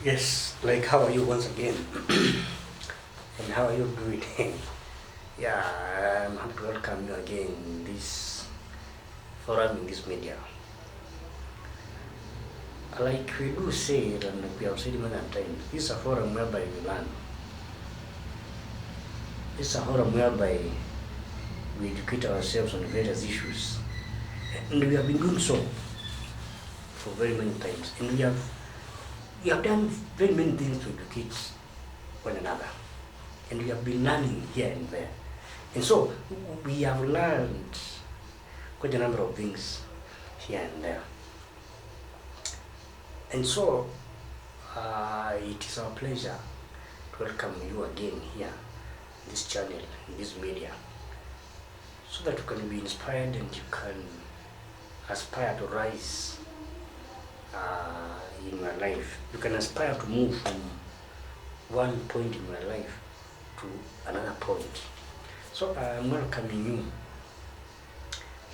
Yes, like how are you once again? And how are you doing? Yeah, I'm happy to welcome you again in this forum, in this media. Like we do say, and like we have said many times, this is a forum whereby we learn. This is a forum whereby we educate ourselves on various issues. And we have been doing so for very many times. And we have done very many things to educate one another. And we have been learning here and there. And so we have learned quite a number of things here and there. And so it is our pleasure to welcome you again here in this channel, in this media, so that you can be inspired and you can aspire to rise in your life. You can aspire to move from one point in your life to another point. So I'm welcoming you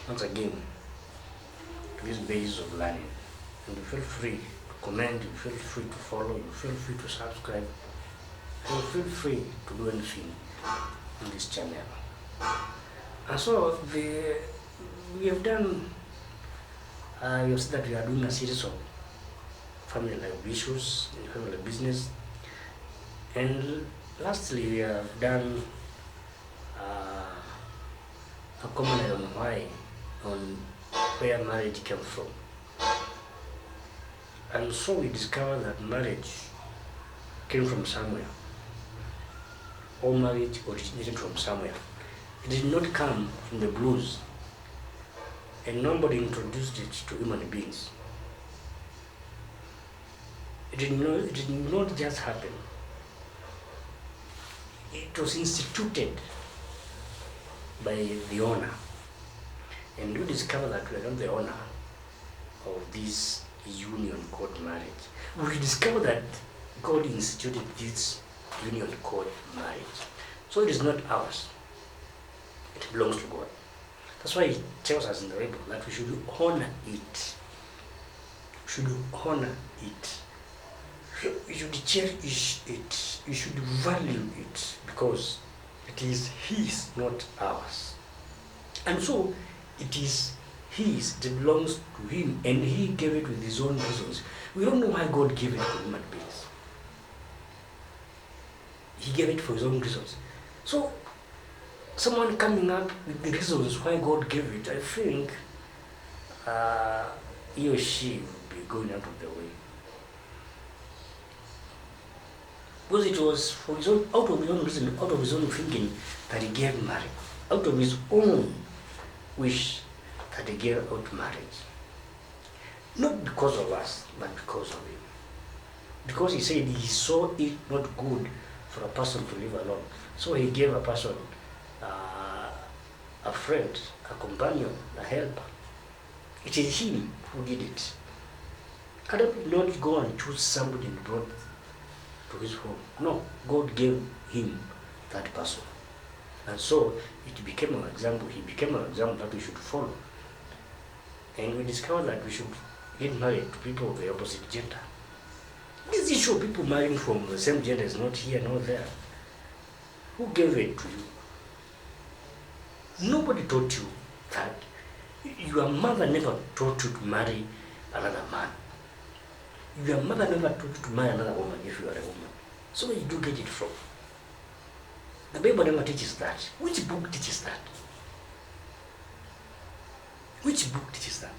once again to this base of learning. And you feel free to comment, you feel free to follow, you feel free to subscribe, and you feel free to do anything in this channel. And so we have done, you have said that we are doing a series of family life issues, family business, and lastly we have done a comment on where marriage came from. And so we discovered that marriage came from somewhere. All marriage originated from somewhere. It did not come from the blues, and nobody introduced it to human beings. It did not just happen. It was instituted by the owner. And we discover that we are not the owner of this union called marriage. We discover that God instituted this union called marriage. So it is not ours. It belongs to God. That's why it tells us in the Bible that we should honor it. We should honor it. You should cherish it. You should value it because it is His, not ours. And so it is His, it belongs to Him, and He gave it with His own reasons. We don't know why God gave it to human beings. He gave it for His own reasons. So someone coming up with the reasons why God gave it, I think he or she will be going out of the way. Because it was for his own, out of his own reason, out of his own thinking that He gave marriage, out of His own wish that He gave out marriage. Not because of us, but because of Him. Because He said He saw it not good for a person to live alone. So He gave a person, a friend, a companion, a helper. It is Him who did it. Adam did not go and choose somebody and brought to His home. No, God gave him that person. And so it became an example. He became an example that we should follow. And we discovered that we should get married to people of the opposite gender. This issue of people marrying from the same gender is not here, nor there. Who gave it to you? Nobody taught you that. Your mother never taught you to marry another man. Your mother never taught you to marry another woman if you are a woman. So where did you get it from? The Bible never teaches that. Which book teaches that? Which book teaches that?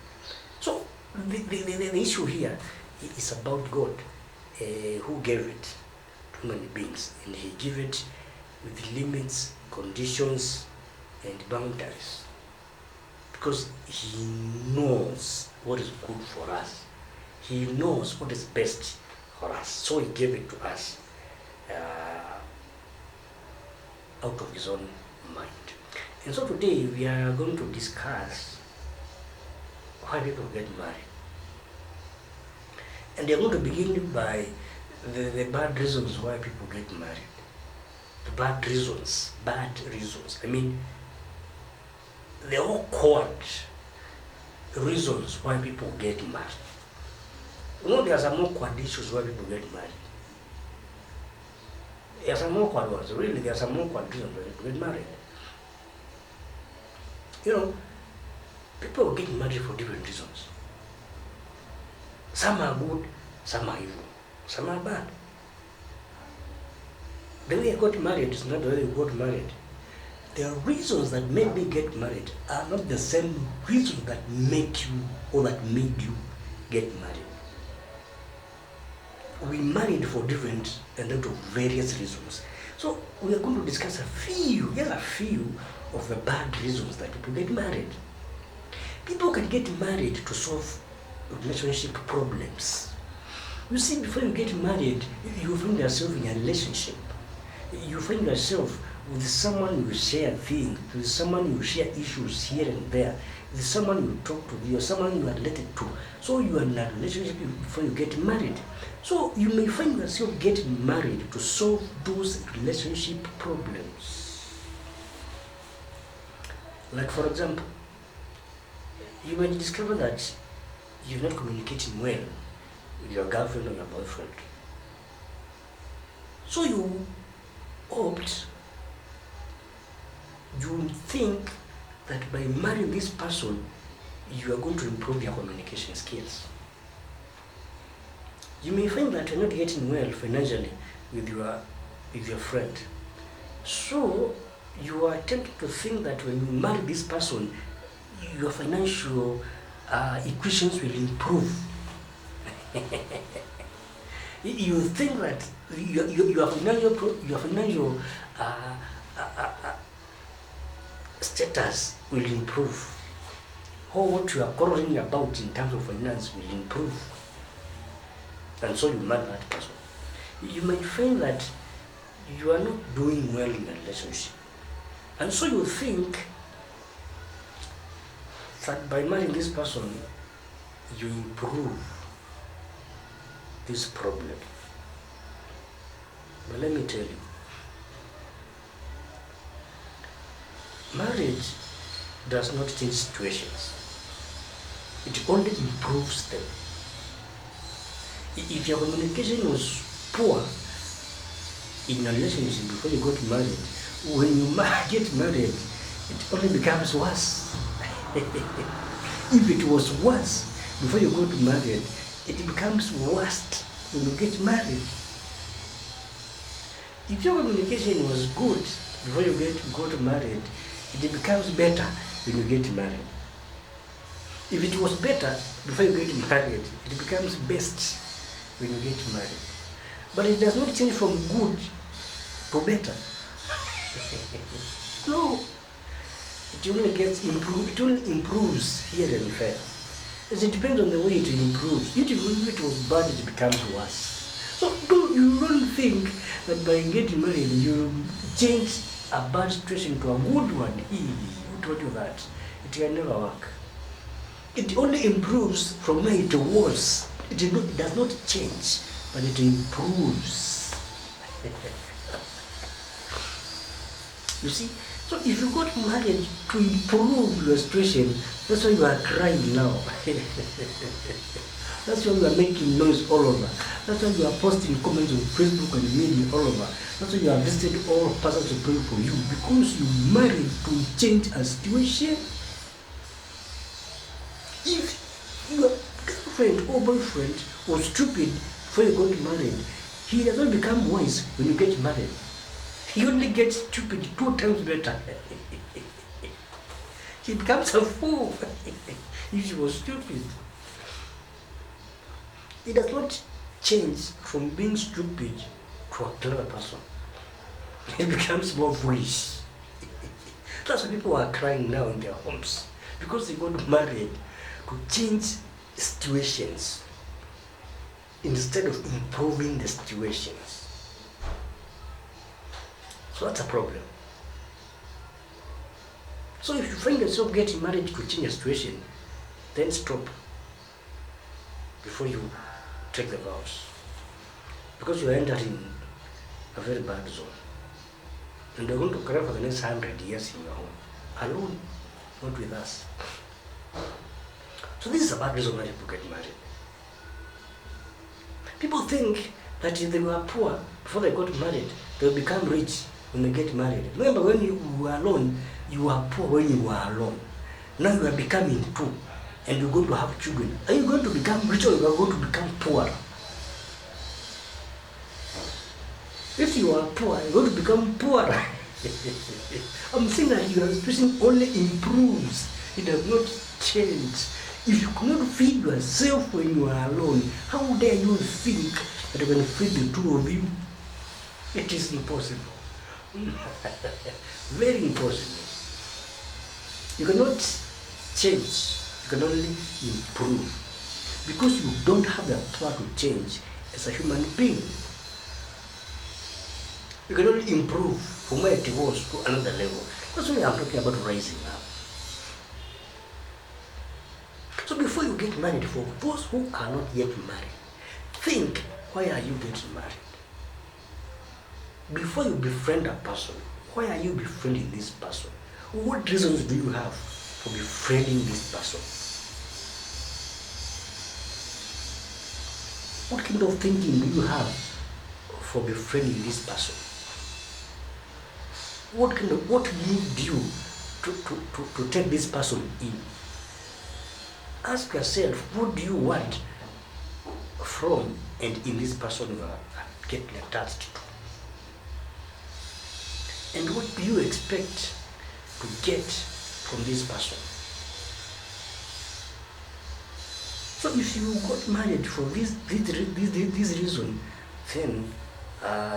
So the issue here is about God, who gave it to human beings, and He gave it with limits, conditions, and boundaries, because He knows what is good for us. He knows what is best for us. So He gave it to us out of His own mind. And so today we are going to discuss why people get married. And they are going to begin by the bad reasons why people get married. The bad reasons. I mean, the awkward reasons why people get married. You know, there are some awkward issues why people get married. There are some awkward ones. Really, there are some awkward reasons why people get married. You know, people get married for different reasons. Some are good, some are evil, some are bad. The way I got married is not the way you got married. The reasons that made me get married are not the same reasons that make you or that made you get married. We married for different and lot of various reasons. So we are going to discuss a few of the bad reasons that people get married. People can get married to solve relationship problems. You see, before you get married, you find yourself in a relationship. You find yourself with someone you share things, with someone you share issues here and there, with someone you talk to, with someone you are related to. So you are in a relationship before you get married. So you may find yourself getting married to solve those relationship problems. Like for example, you might discover that you're not communicating well with your girlfriend or your boyfriend. So you think that by marrying this person, you are going to improve your communication skills. You may find that you're not getting well financially with your friend. So you are tempted to think that when you marry this person, your financial equations will improve. You think that your financial status will improve, or what you are quarreling about in terms of finance will improve, and so you marry that person. You might find that you are not doing well in a relationship, and so you think that by marrying this person, you improve this problem. But let me tell you, marriage does not change situations. It only improves them. If your communication was poor in a relationship before you got married, when you get married, it only becomes worse. If it was worse before you got married, it becomes worse when you get married. If your communication was good before you got married, it becomes better when you get married. If it was better before you get married, it becomes best when you get married. But it does not change from good to better. No. It only gets improved. It only improves here and there. It depends on the way it improves. If it was bad, it becomes worse. So you don't think that by getting married you change a bad situation to a good one. Who told you that? It can never work. It only improves from where it was. It does not change, but it improves. You see? So if you got married to improve your situation, that's why you are crying now. That's why you are making noise all over. That's why you are posting comments on Facebook and media all over. That's why you are visiting all pastors to pray for you, because you married to change a situation. If your girlfriend or boyfriend was stupid before you got married, he does not become wise when you get married. He only gets stupid 2 times better. He becomes a fool if he was stupid. It does not change from being stupid to a clever person. He becomes more foolish. That's why people are crying now in their homes, because they got married to change situations instead of improving the situations. So that's a problem. So if you find yourself getting married to change a situation, then stop before you take the vows, because you are entering a very bad zone, and you're going to cry for the next 100 years in your home, alone, not with us. So this is a bad reason why people get married. People think that if they were poor before they got married, they'll become rich when they get married. Remember, when you were alone, you were poor when you were alone. Now you are becoming two, and you're going to have children. Are you going to become rich or you are going to become poor? If you are poor, you're going to become poorer. I'm saying that your situation only improves. It does not change. If you cannot feed yourself when you are alone, how dare you think that you can feed the two of you? It is impossible. Very impossible. You cannot change. You can only improve. Because you don't have the power to change as a human being. You can only improve from where it was to another level. That's why I'm talking about rising up. So before you get married, for those who are not yet married, think, why are you getting married? Before you befriend a person, why are you befriending this person? What reasons do you have for befriending this person? What kind of thinking do you have for befriending this person? What moved you to take this person in? Ask yourself, what do you want from and in this person you are getting attached to? And what do you expect to get from this person? So if you got married for this reason, then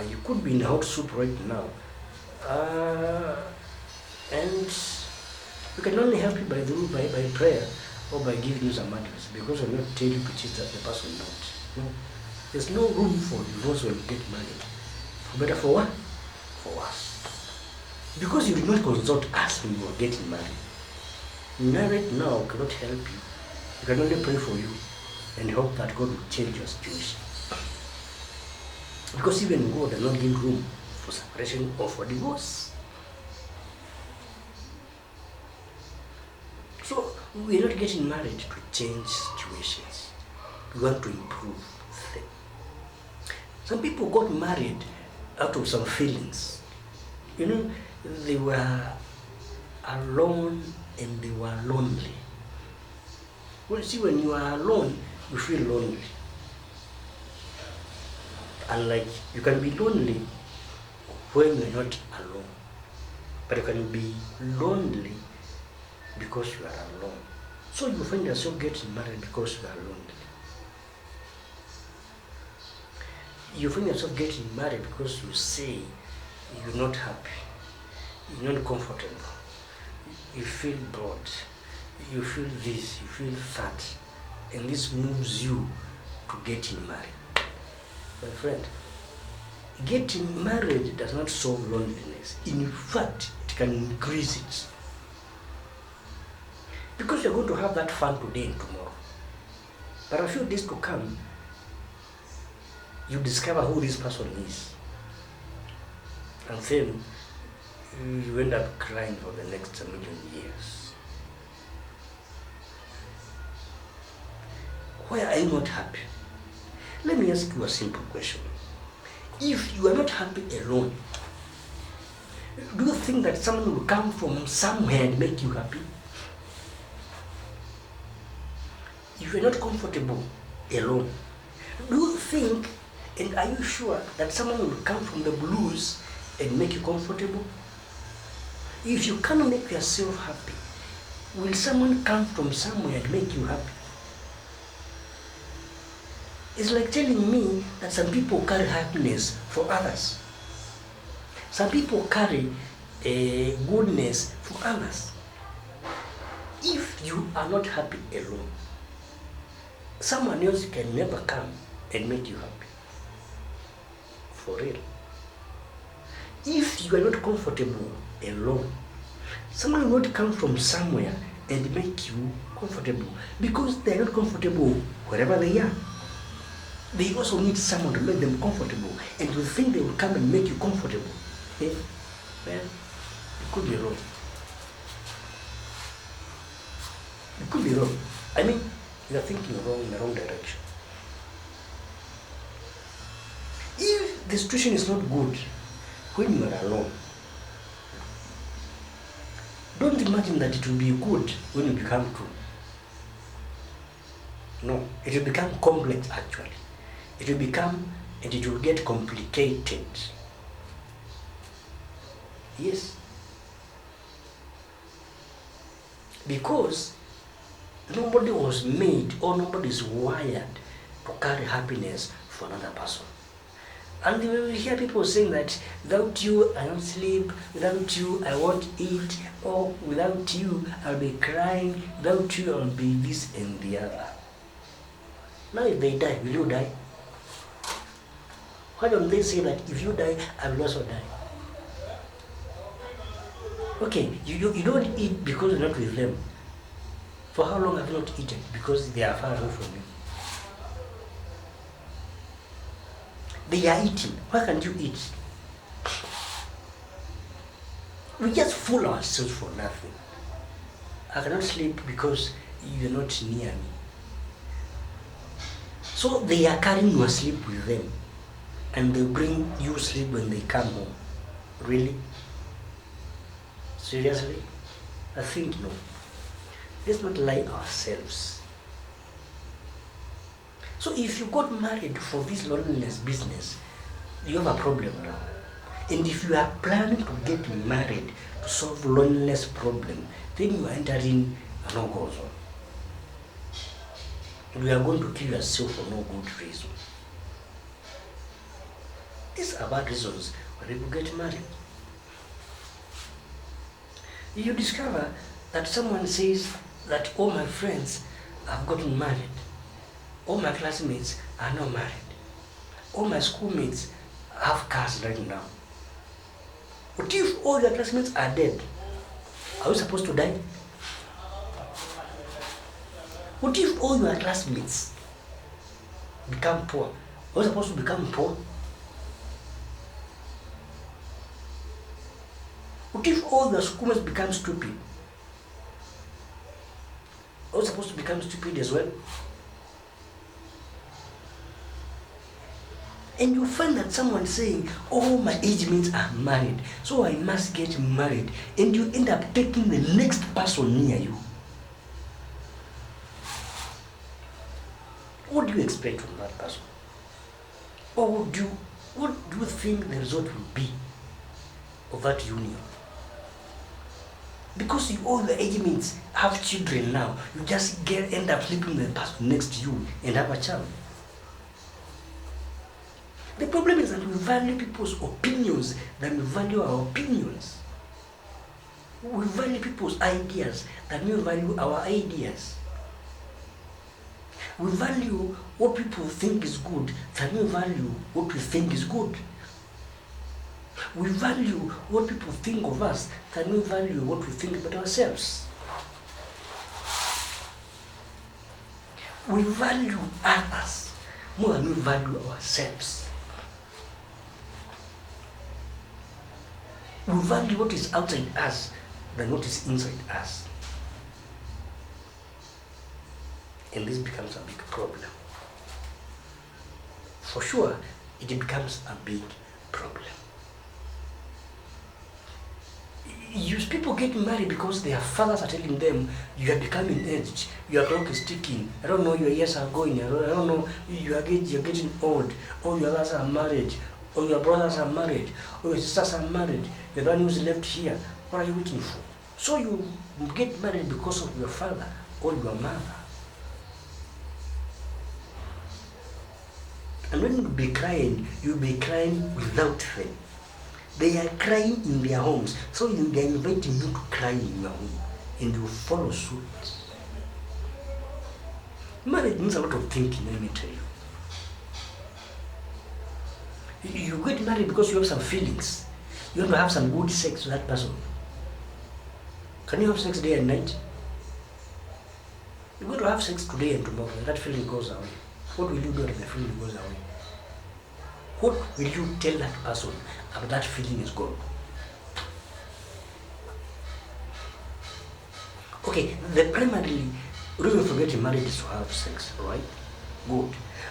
you could be in hot soup right now. And we can only help you by prayer or by giving you some advice, because we're not telling you to cheat that the person not. No. There's no room for divorce when you get married. For better, for what? For us. Because you did not consult us when you were getting married. Married now cannot help you. We can only pray for you and hope that God will change your situation. Because even God does not give room for separation or for divorce. So we are not getting married to change situations. We want to improve them. Some people got married out of some feelings. You know, they were alone and they were lonely. Well, see, when you are alone, you feel lonely. And like, you can be lonely when you're not alone. But you can be lonely because you are alone. So you find yourself getting married because you are lonely. You find yourself getting married because you say you're not happy, you're not comfortable, you feel bored, you feel this, you feel that, and this moves you to getting married. My friend, getting married does not solve loneliness. In fact, it can increase it. Because you're going to have that fun today and tomorrow. But a few days to come, you discover who this person is. And then you end up crying for the next million years. Why are you not happy? Let me ask you a simple question. If you are not happy alone, do you think that someone will come from somewhere and make you happy? If you're not comfortable alone, do you think and are you sure that someone will come from the blues and make you comfortable? If you cannot make yourself happy, will someone come from somewhere and make you happy? It's like telling me that some people carry happiness for others. Some people carry goodness for others. If you are not happy alone, someone else can never come and make you happy. For real. If you are not comfortable alone, someone will not come from somewhere and make you comfortable, because they are not comfortable wherever they are. They also need someone to make them comfortable, and you think they will come and make you comfortable. Yeah? Well, it could be wrong. It could be wrong. I mean, you are thinking wrong in the wrong direction. the situation is not good when you are alone. Don't imagine that it will be good when you become two. No, it will become complex actually. It will become, and it will get complicated. Yes. Because nobody was made or nobody is wired to carry happiness for another person. And we will hear people saying that without you I don't sleep, without you I won't eat, or without you I'll be crying, without you I'll be this and the other. Now if they die, will you die? Why don't they say that if you die, I will also die? Okay, you don't eat because you're not with them. For how long have you not eaten? Because they are far away from you. They are eating. Why can't you eat? We just fool ourselves for nothing. I cannot sleep because you're not near me. So they are carrying your sleep with them. And they bring you sleep when they come home. Really? Seriously? I think no. Let's not lie ourselves. So if you got married for this loneliness business, you have a problem now. And if you are planning to get married to solve loneliness problem, then you are entering a no-go zone. And you are going to kill yourself for no good reason. These are bad reasons why people get married. You discover that someone says that all my friends have gotten married. All my classmates are not married. All my schoolmates have cars right now. What if all your classmates are dead? Are you supposed to die? What if all your classmates become poor? Are you supposed to become poor? What if all your schoolmates become stupid? Are you supposed to become stupid as well? And you find that someone saying, all my age mates are married, so I must get married. And you end up taking the next person near you. What do you expect from that person? Or what do you think the result will be of that union? Because you all the age mates have children now, you just end up sleeping with the person next to you and have a child. The problem is that we value people's opinions than we value our opinions. We value people's ideas than we value our ideas. We value what people think is good than we value what we think is good. We value what people think of us than we value what we think about ourselves. We value others more than we value ourselves. We value what is outside us than what is inside us. And this becomes a big problem. For sure, it becomes a big problem. People get married because their fathers are telling them, you are becoming aged, your clock is ticking, I don't know, your years are going, I don't know, you're getting old, all your others are married, all your brothers are married, all your sisters are married, you're the one who's left here. What are you waiting for? So you get married because of your father or your mother. And when you'll be crying without them. They are crying in their homes, so they are inviting you to cry in your home, and you follow suit. Marriage means a lot of thinking, let me tell you. You get married because you have some feelings. You want to have some good sex with that person. Can you have sex day and night? You're going to have sex today and tomorrow, and that feeling goes away. What will you do if the feeling goes away? What will you tell that person after that feeling is gone? Okay, the primary reason for getting married is to have sex, right? Good.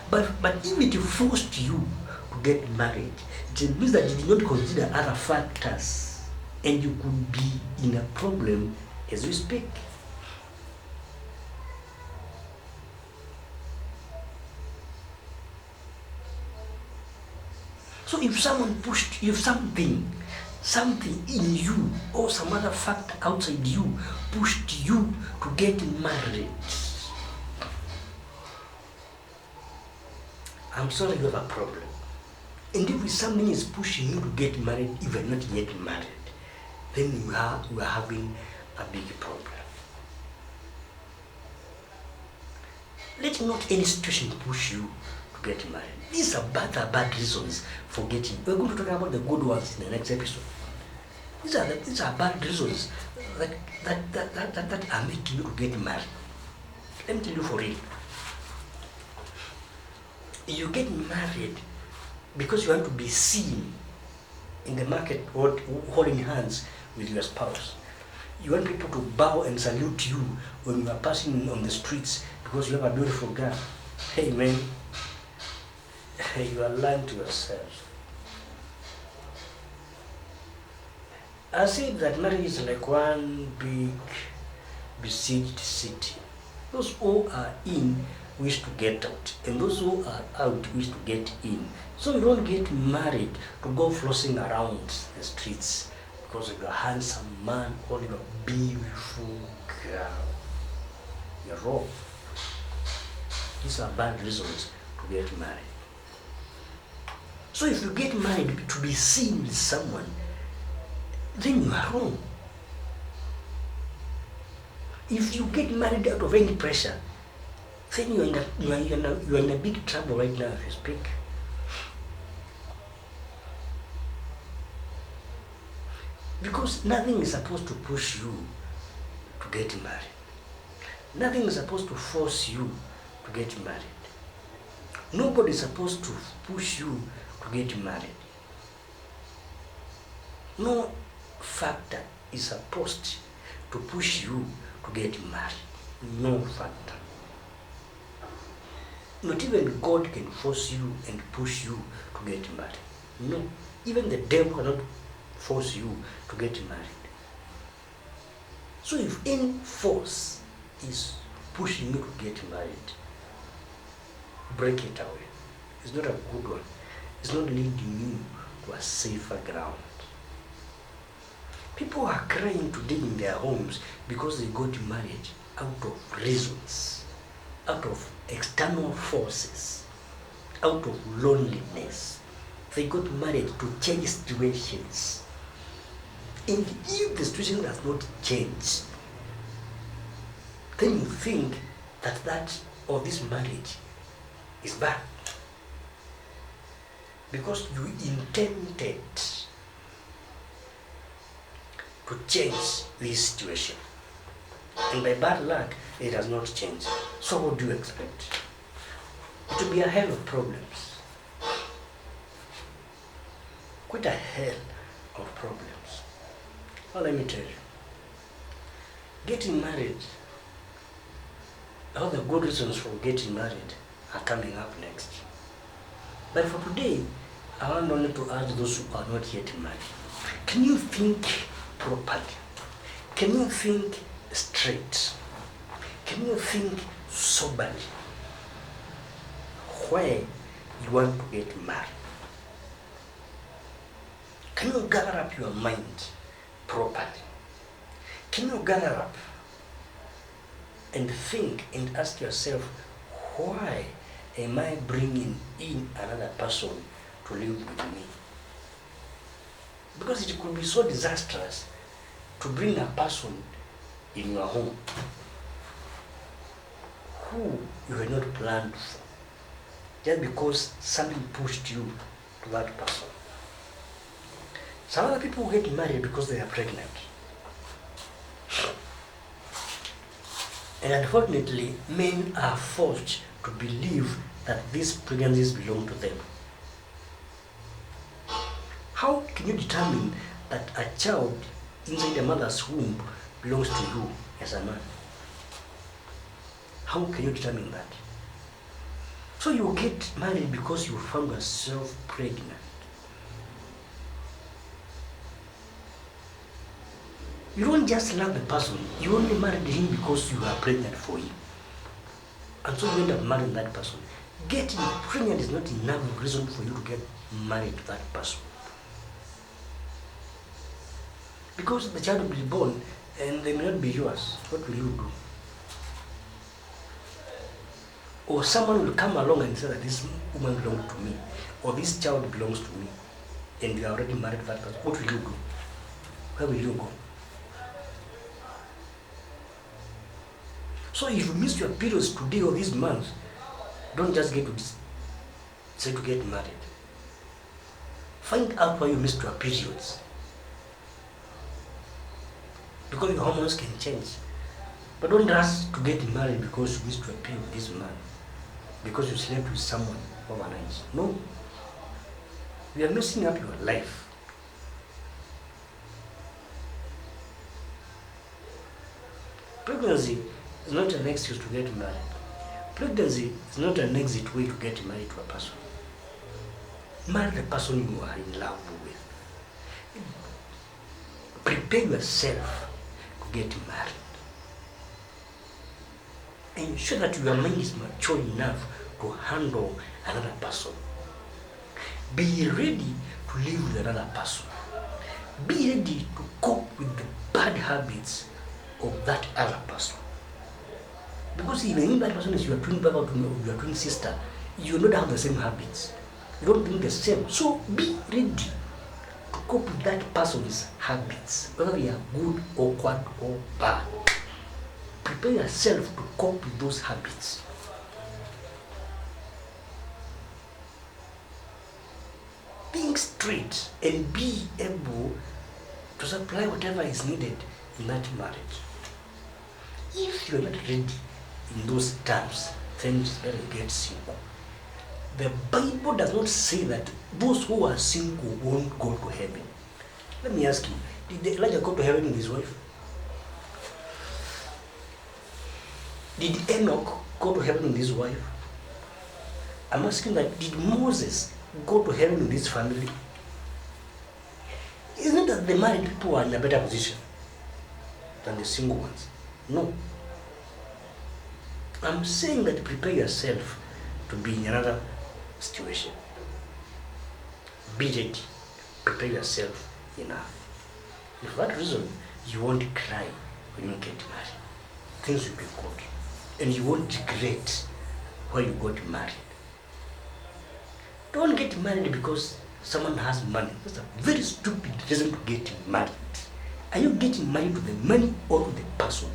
But if it forced you to get married, it means that you did not consider other factors, and you could be in a problem as we speak. So if someone pushed, if something in you or some other factor outside you pushed you to get married, I'm sorry, you have a problem. And if something is pushing you to get married, if you're not yet married, then you are having a big problem. Let not any situation push you to get married. These are bad reasons for getting. We're going to talk about the good ones in the next episode. These are bad reasons that are making you to get married. Let me tell you for real. You get married because you want to be seen in the market or holding hands with your spouse. You want people to bow and salute you when you are passing on the streets because you have a beautiful girl. Hey man, you are lying to yourself. I see that marriage is like one big besieged city. Those who are in wish to get out, and those who are out wish to get in. So you don't get married to go flossing around the streets because you're a handsome man or you're a beautiful girl. You're wrong. These are bad reasons to get married. So if you get married to be seen with someone, then you are wrong. If you get married out of any pressure, then you are in a big trouble right now as you speak. Because nothing is supposed to push you to get married. Nothing is supposed to force you to get married. Nobody is supposed to push you to get married. No factor is supposed to push you to get married. No factor. Not even God can force you and push you to get married. No. Even the devil cannot force you to get married. So if any force is pushing you to get married, break it away. It's not a good one. It's not leading you to a safer ground. People are crying today in their homes because they got married out of reasons, out of external forces, out of loneliness. They got married to change situations. And if the situation does not change, then you think that this marriage is bad. Because you intended to change this situation. And by bad luck, it has not changed. So what do you expect? It will be a hell of problems. Quite a hell of problems. Well, let me tell you. Getting married, all the good reasons for getting married are coming up next. But for today, I want only to urge those who are not yet married. Can you think properly? Can you think straight? Can you think soberly where you want to get married? Can you gather up your mind properly? Can you gather up and think and ask yourself, why am I bringing in another person to live with me? Because it could be so disastrous to bring a person in your home who you had not planned for, just because something pushed you to that person. Some other people get married because they are pregnant. And unfortunately, men are forced to believe that these pregnancies belong to them. How can you determine that a child inside a mother's womb belongs to you as a man? How can you determine that? So you get married because you found yourself pregnant. You don't just love the person, you only married him because you are pregnant for him. And so you end up marrying that person. Getting pregnant is not enough reason for you to get married to that person. Because the child will be born and they may not be yours. What will you do? Or someone will come along and say that this woman belongs to me, or this child belongs to me, and you are already married to that person. What will you do? Where will you go? So if you miss your periods today or this month, don't just get to say to get married. Find out why you missed your periods. Because your hormones can change. But don't rush to get married because you missed your period this month. Because you slept with someone overnight. No. You are messing up your life. Pregnancy is not an excuse to get married. Pregnancy is not an exit way to get married to a person. Marry the person you are in love with. Prepare yourself to get married. Ensure that your mind is mature enough to handle another person. Be ready to live with another person. Be ready to cope with the bad habits of that other person. Because even if that person is your twin brother or your twin sister, you don't have the same habits. You don't think the same. So be ready to cope with that person's habits, whether they are good or bad or bad. Prepare yourself to cope with those habits. Think straight and be able to supply whatever is needed in that marriage. If you're not ready in those terms, then it's better to get single. The Bible does not say that those who are single won't go to heaven. Let me ask you, did Elijah go to heaven with his wife? Did Enoch go to heaven with his wife? I'm asking that, did Moses go to heaven with his family? Isn't it that the married people are in a better position than the single ones? No. I'm saying that prepare yourself to be in another situation. Be ready. Prepare yourself enough. And for that reason, you won't cry when you get married. Things will be good. And you won't regret why you got married. Don't get married because someone has money. That's a very stupid reason to get married. Are you getting married to the money or to the person?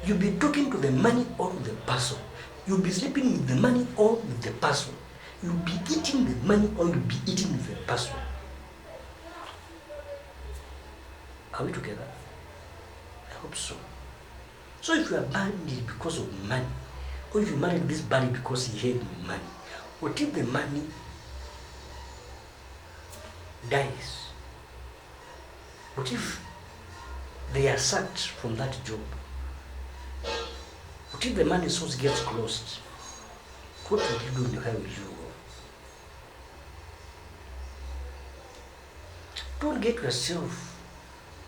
You'll be talking to the money or to the person. You'll be sleeping with the money or with the person. You'll be eating the money or you'll be eating with the person. Are we together? I hope so. So if you are married because of money, or if you married this body because he had money, what if the money dies? What if they are sacked from that job? What if the money source gets closed? What will you do in your hell will you go? Don't get yourself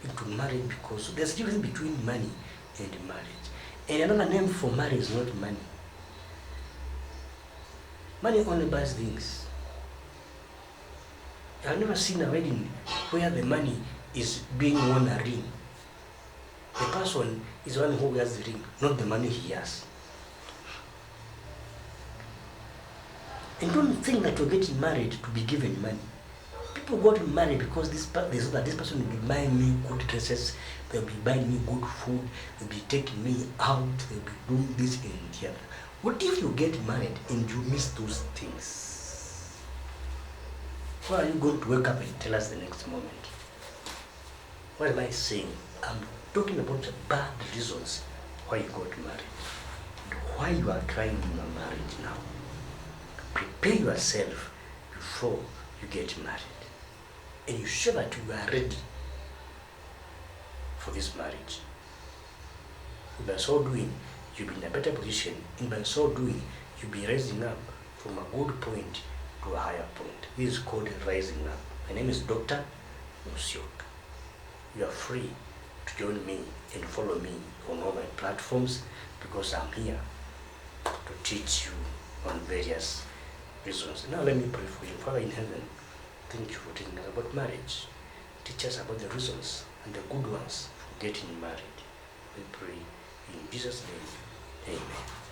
into marriage because there's a difference between money and marriage. And another name for marriage is not money. Money only buys things. I've never seen a wedding where the money is being worn a ring. The person is the one who wears the ring, not the money he has. And don't think that you're getting married to be given money. People got married because they saw that this person will be buying me good dresses, they'll be buying me good food, they'll be taking me out, they'll be doing this and the other. What if you get married and you miss those things? What are you going to wake up and tell us the next moment? What am I saying? I'm talking about the bad reasons why you got married and why you are crying in your marriage now. Prepare yourself before you get married. And you show that you are ready for this marriage. And by so doing, you'll be in a better position. And by so doing, you'll be rising up from a good point to a higher point. This is called rising up. My name is Dr. Musyoka. You are free to join me and follow me on all my platforms, because I'm here to teach you on various reasons. Now let me pray for you. Father in heaven, thank you for teaching us about marriage. Teach us about the reasons and the good ones for getting married. We pray in Jesus' name. Amen.